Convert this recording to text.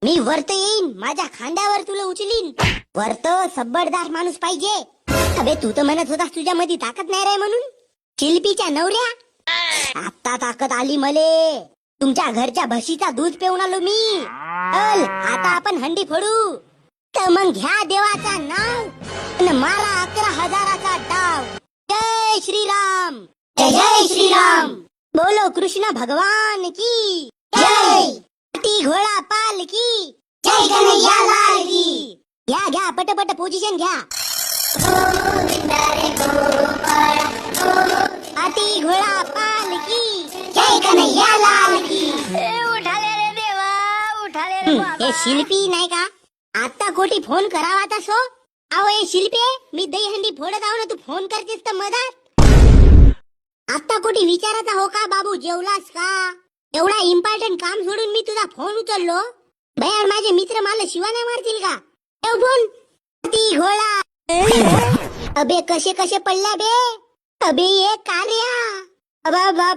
मी वरत येईन, माझ्या खांद्यावर तुला उचलीन. वरत सबडदार माणूस पाहिजे. अबे तू तर म्हणत होतास तुझ्या मध्ये ताकद नाही रे म्हणून. शिल्पीच्या नवऱ्या, आता ताकद आली मले. तुमच्या घरच्या म्हशीचा दूध पिऊन आलो मी. चल आता आपण हंडी फोडू. तर मग घ्या देवाचा नाव आणि मारा 11,000चा डाव. जय श्रीराम, जय जय श्रीराम. बोलो कृष्ण भगवान की जय. हाती घोडा पाल की जय. कन्हैया लाल की. घ्या घ्या पटपट पोझिशन घ्या. हाती घोडा पाल की जय. कन्हैया लाल की. उठाले रे देवा, उठाले रे बाबा. हे शिल्पी नाही का? आता कोटी फोन करावा तसो. अहो हे शिल्पे, मी दहीहंडी फोडत आहो ना, तू फोन करतेस तर मधात. आता कोटी विचारायचा हो का बाबू जेवलास का? एवढा इम्पॉर्टंट काम सोडून मी तुझा फोन उचललो. बयार माझे मित्र मला शिवाने मारतील का? ठेव फोन. ती घोडा. अबे कसे कसे पडल्या बे. अबे ये कार्या. बाबा